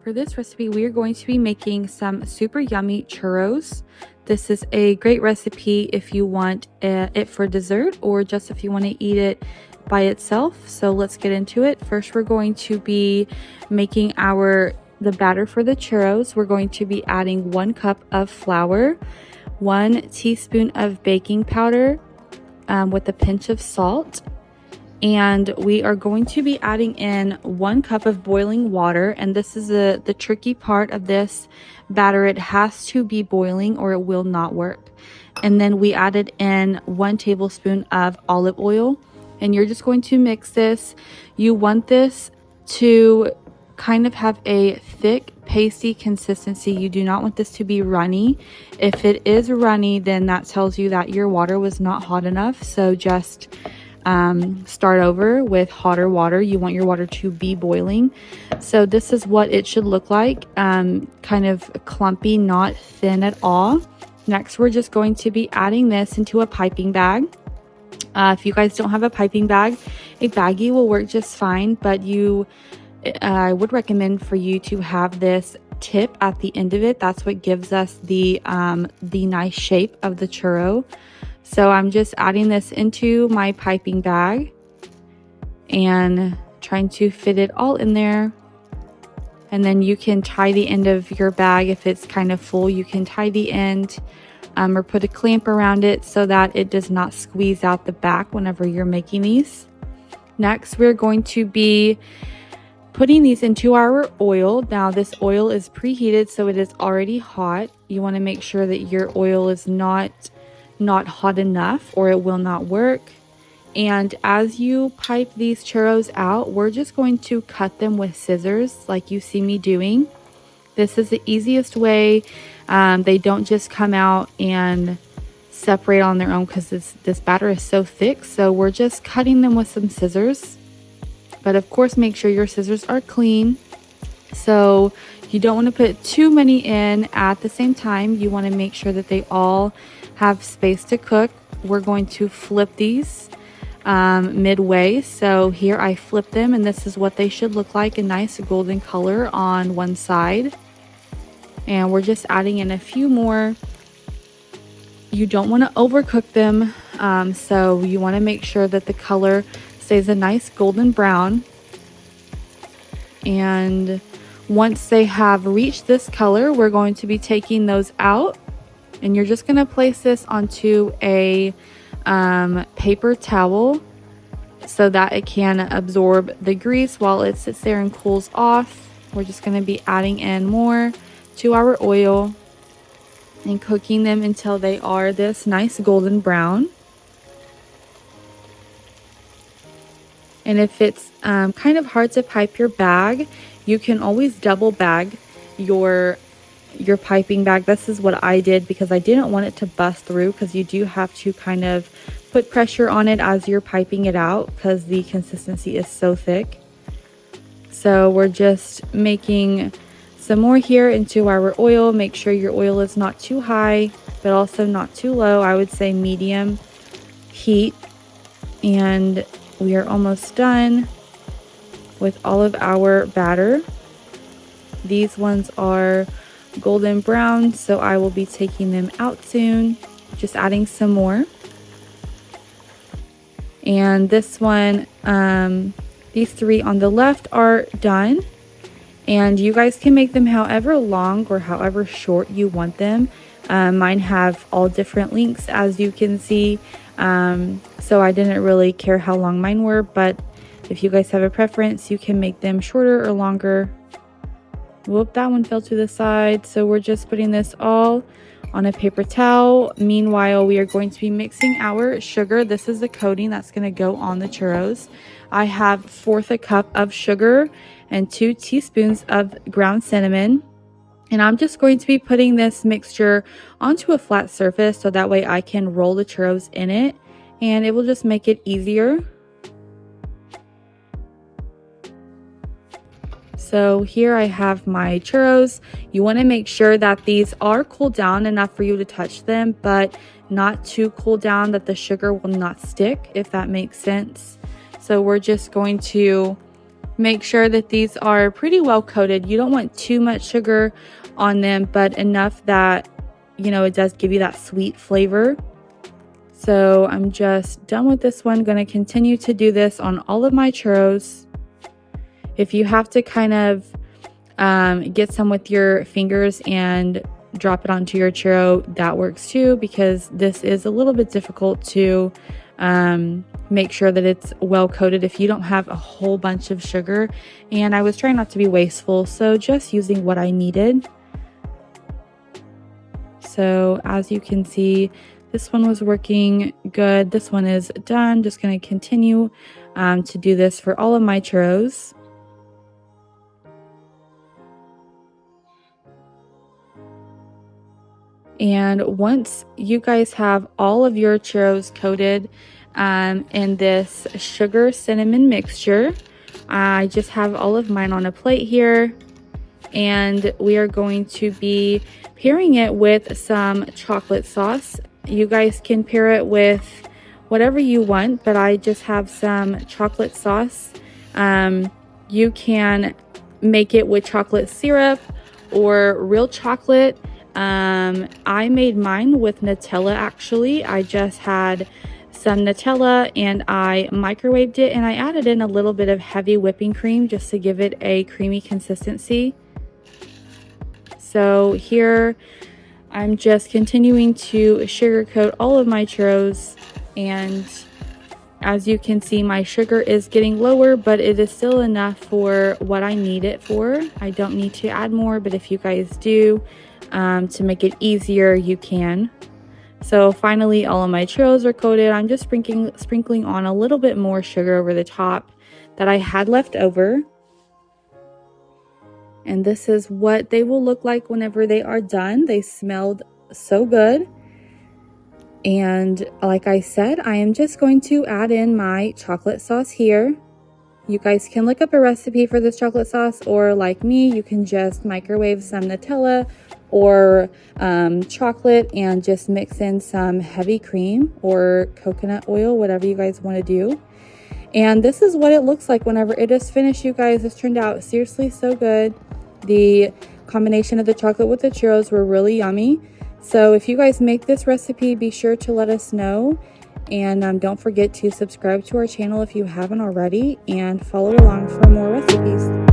For this recipe, we are going to be making some super yummy churros. This is a great recipe if you want it for dessert or just if you want to eat it by itself. So let's get into it. First, we're going to be making the batter for the churros. We're going to be adding 1 cup of flour, 1 teaspoon of baking powder with a pinch of salt. And we are going to be adding in 1 cup of boiling water. And this is the tricky part of this batter. It has to be boiling or it will not work. And then we added in 1 tablespoon of olive oil. And you're just going to mix this. You want this to kind of have a thick, pasty consistency. You do not want this to be runny. If it is runny, then that tells you that your water was not hot enough. So just start over with hotter water. You want your water to be boiling. So this is what it should look like, kind of clumpy, not thin at all. Next, we're just going to be adding this into a piping bag. If you guys don't have a piping bag, a baggie will work just fine, but I would recommend for you to have this tip at the end of it. That's what gives us the nice shape of the churro. So I'm just adding this into my piping bag and trying to fit it all in there. And then you can tie the end of your bag if it's kind of full. You can tie the end or put a clamp around it so that it does not squeeze out the back whenever you're making these. Next, we're going to be putting these into our oil. Now this oil is preheated, so it is already hot. You want to make sure that your oil is not hot enough or it will not work. And as you pipe these churros out, we're just going to cut them with scissors like you see me doing. This is the easiest way. They don't just come out and separate on their own because this batter is so thick. So we're just cutting them with some scissors. But of course, make sure your scissors are clean. So you don't want to put too many in at the same time. You want to make sure that they all have space to cook. We're going to flip these midway. So here I flip them and this is what they should look like, a nice golden color on one side. And we're just adding in a few more. You don't want to overcook them. So you want to make sure that the color stays a nice golden brown. And once they have reached this color, we're going to be taking those out. And you're just going to place this onto a paper towel so that it can absorb the grease while it sits there and cools off. We're just going to be adding in more to our oil and cooking them until they are this nice golden brown. And if it's kind of hard to pipe your bag, you can always double bag your piping bag. This is what I did because I didn't want it to bust through, because you do have to kind of put pressure on it as you're piping it out because the consistency is so thick. So we're just making some more here into our oil. Make sure your oil is not too high but also not too low. I would say medium heat. And we are almost done with all of our batter. These ones are golden brown, so I will be taking them out soon. Just adding some more. And this one, these 3 on the left are done. And you guys can make them however long or however short you want them. Mine have all different lengths, as you can see. So I didn't really care how long mine were, but if you guys have a preference, you can make them shorter or longer. Whoop, that one fell to the side. So we're just putting this all on a paper towel. Meanwhile, we are going to be mixing our sugar. This is the coating that's going to go on the churros. I have 1/4 cup of sugar and 2 teaspoons of ground cinnamon. And I'm just going to be putting this mixture onto a flat surface so that way I can roll the churros in it and it will just make it easier. So here I have my churros. You want to make sure that these are cooled down enough for you to touch them, but not too cooled down that the sugar will not stick, if that makes sense. So we're just going to Make sure that these are pretty well coated. You don't want too much sugar on them, but enough that, you know, it does give you that sweet flavor. So I'm just done with this one. Going to continue to do this on all of my churros. If you have to kind of get some with your fingers and drop it onto your churro, that works too, because this is a little bit difficult to make sure that it's well coated if you don't have a whole bunch of sugar. And I was trying not to be wasteful, so just using what I needed. So as you can see, this one was working good. This one is done. Just going to continue to do this for all of my churros. And once you guys have all of your churros coated in this sugar cinnamon mixture, I just have all of mine on a plate here. And we are going to be pairing it with some chocolate sauce. You guys can pair it with whatever you want, but I just have some chocolate sauce. You can make it with chocolate syrup or real chocolate. I made mine with Nutella actually. I just had some Nutella and I microwaved it, and I added in a little bit of heavy whipping cream just to give it a creamy consistency. So here I'm just continuing to sugarcoat all of my churros, and as you can see, my sugar is getting lower, but it is still enough for what I need it for. I don't need to add more, but if you guys do, to make it easier, you can. So finally, all of my churros are coated. I'm just sprinkling on a little bit more sugar over the top that I had left over. And this is what they will look like whenever they are done. They smelled so good. And like I said, I am just going to add in my chocolate sauce here. You guys can look up a recipe for this chocolate sauce, or like me, you can just microwave some Nutella or chocolate and just mix in some heavy cream or coconut oil, whatever you guys want to do. And this is what it looks like whenever it is finished, you guys. This turned out seriously so good. The combination of the chocolate with the churros were really yummy. So if you guys make this recipe, be sure to let us know. And don't forget to subscribe to our channel if you haven't already, and follow along for more recipes.